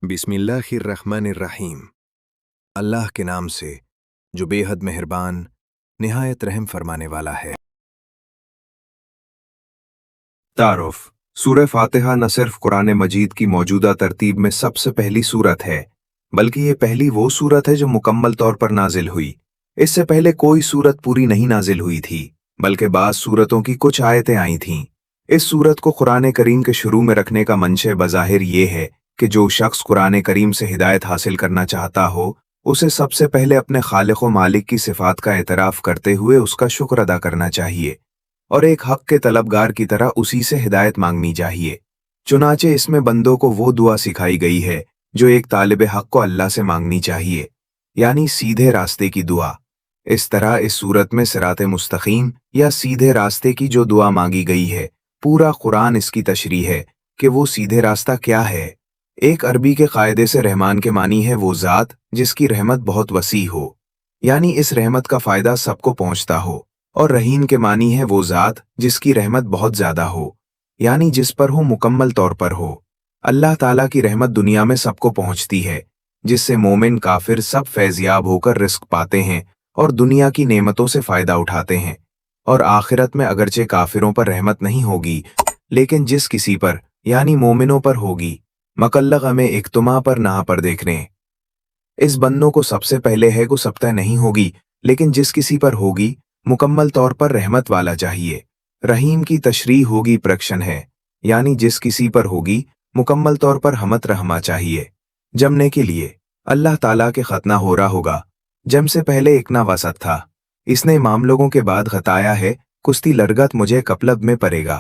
बिस्मिल्लाहिर्रहमानिर्रहीम। अल्लाह के नाम से जो बेहद मेहरबान निहायत रहम फरमाने वाला है। तारुफ सूरह फातिहा न सिर्फ कुरान मजीद की मौजूदा तरतीब में सबसे पहली सूरत है, बल्कि ये पहली वो सूरत है जो मुकम्मल तौर पर नाजिल हुई। इससे पहले कोई सूरत पूरी नहीं नाजिल हुई थी, बल्कि बाज़ सूरतों की कुछ आयतें आई थीं। इस सूरत को कुरान करीम के शुरू में रखने का मंशे बज़ाहिर ये है कि जो शख्स कुरान करीम से हिदायत हासिल करना चाहता हो, उसे सबसे पहले अपने खालिक व मालिक की सिफ़ात का एतराफ़ करते हुए उसका शुक्र अदा करना चाहिए और एक हक के तलबगार की तरह उसी से हिदायत मांगनी चाहिए। चुनाचे इसमें बंदों को वो दुआ सिखाई गई है जो एक तालिब हक को अल्लाह से मांगनी चाहिए, यानी सीधे रास्ते की दुआ। इस तरह इस सूरत में सिरात मुस्तकीम या सीधे रास्ते की जो दुआ मांगी गई है, पूरा कुरान इसकी तशरीह है कि वो सीधे रास्ता क्या है। एक अरबी के कायदे से रहमान के मानी है वो ज़ात जिसकी रहमत बहुत वसी हो, यानी इस रहमत का फ़ायदा सबको पहुंचता हो, और रहीम के मानी है वो ज़ात जिसकी रहमत बहुत ज़्यादा हो, यानी जिस पर हो मुकम्मल तौर पर हो। अल्लाह ताला की रहमत दुनिया में सबको पहुंचती है, जिससे मोमिन काफिर सब फैज़याब होकर रिस्क पाते हैं और दुनिया की नेमतों से फ़ायदा उठाते हैं। और आखिरत में अगरचे काफिरों पर रहमत नहीं होगी, लेकिन जिस किसी पर यानी मोमिनों पर होगी, मकल्लग में इक्तुमा पर नहा पर देखने। इस बन्नों को सबसे पहले है को सबता नहीं होगी, लेकिन जिस किसी पर होगी मुकम्मल तौर पर रहमत वाला चाहिए। रहीम की तशरीह होगी प्रक्षण है, यानी जिस किसी पर होगी मुकम्मल तौर पर हमत रहमा चाहिए। जमने के लिए अल्लाह ताला के खतना हो रहा होगा। जम से पहले इकना वसत था, इसने इमाम लोगों के बाद खताया है कुश्ती लरगत मुझे कपलब में पड़ेगा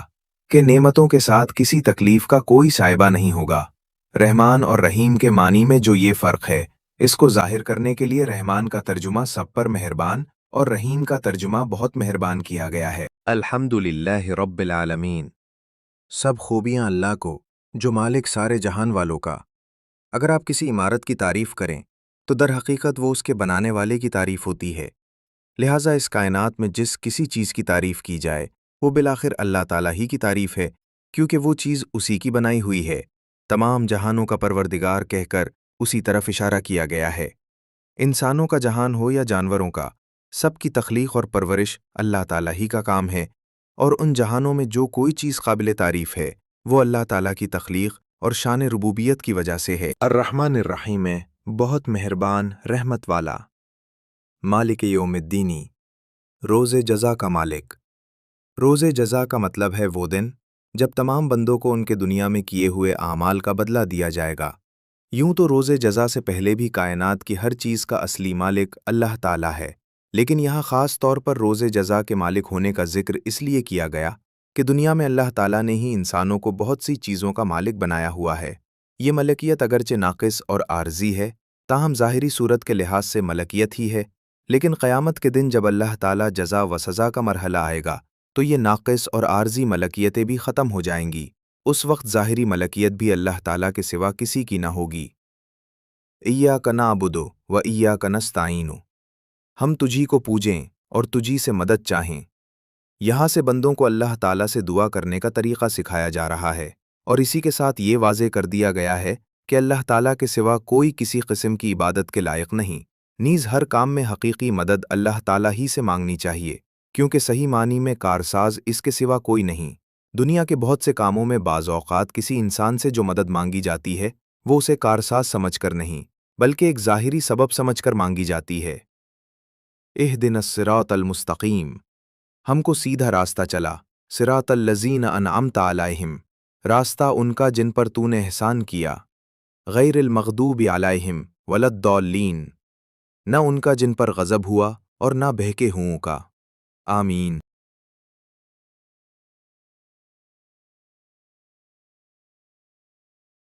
कि नेमतों के साथ किसी तकलीफ का कोई साइबा नहीं होगा। रहमान और रहीम के मानी में जो ये फ़र्क है, इसको जाहिर करने के लिए रहमान का तर्जुमा सब पर मेहरबान और रहीम का तर्जुमा बहुत मेहरबान किया गया है। अल्हम्दुलिल्लाहि रब्बिल आलमीन। सब खूबियां अल्लाह को जो मालिक सारे जहान वालों का। अगर आप किसी इमारत की तारीफ करें तो दर हकीकत वो उसके बनाने वाले की तारीफ होती है। लिहाजा इस कायनात में जिस किसी चीज़ की तारीफ की जाए वो बिलाखिर अल्लाह ताला ही की तारीफ है, क्योंकि वो चीज़ उसी की बनाई हुई है। तमाम जहानों का परवरदिगार कहकर उसी तरफ इशारा किया गया है। इंसानों का जहान हो या जानवरों का, सबकी तख्लीक और परवरिश अल्लाह ताला ही का काम है। और उन जहानों में जो कोई चीज़ काबिल तारीफ है वो अल्लाह ताला की तख्लीक और शान रुबूबियत की वजह से है। अर्रहमानिर्रहीम में बहुत मेहरबान रहमत वाला। मालिक यौमिद्दीनी, रोज़े जज़ा का मालिक। रोज़े जज़ा का मतलब है वो दिन जब तमाम बंदों को उनके दुनिया में किए हुए आमाल का बदला दिया जाएगा। यूं तो रोज़े जज़ा से पहले भी कायनात की हर चीज़ का असली मालिक अल्लाह ताला है, लेकिन यहाँ ख़ास तौर पर रोज़े जज़ा के मालिक होने का जिक्र इसलिए किया गया कि दुनिया में अल्लाह ताला ने ही इंसानों को बहुत सी चीज़ों का मालिक बनाया हुआ है। ये मलकियत अगरचे नाक़िस और आर्जी है, ताहम ज़ाहिरी सूरत के लिहाज से मलकियत ही है, लेकिन क़यामत के दिन जब अल्लाह ताला जज़ा व सज़ा का मरहला आएगा तो ये नाक़िस और आर्जी मलकियतें भी ख़त्म हो जाएंगी। उस वक्त ज़ाहिरी मलकियत भी अल्लाह ताला के सिवा किसी की ना होगी। इय्याका नअबुदु व इय्याका नस्तईनु, हम तुझी को पूजें और तुझी से मदद चाहें। यहाँ से बंदों को अल्लाह ताला से दुआ करने का तरीक़ा सिखाया जा रहा है, और इसी के साथ ये वाज़े कर दिया गया है कि अल्लाह ताला के सिवा कोई किसी किस्म की इबादत के लायक नहीं। नीज़ हर काम में हकीकी मदद अल्लाह ताला ही से मांगनी चाहिए, क्योंकि सही मानी में कारसाज इसके सिवा कोई नहीं। दुनिया के बहुत से कामों में बाज़ औक़ात किसी इंसान से जो मदद मांगी जाती है वो उसे कारसाज समझकर नहीं, बल्कि एक ज़ाहिरी सबब समझकर मांगी जाती है। इहदिनस सिरातल मुस्तकीम, हमको सीधा रास्ता चला। सिरातल लज़ीना अनअमता अलैहिम, रास्ता उनका जिन पर तूने एहसान किया। गैरिल मग़दूबि अलैहिम वलद्दॉल्लीन, न उनका जिन पर गज़ब हुआ और न बहके हुओं का। आमीन।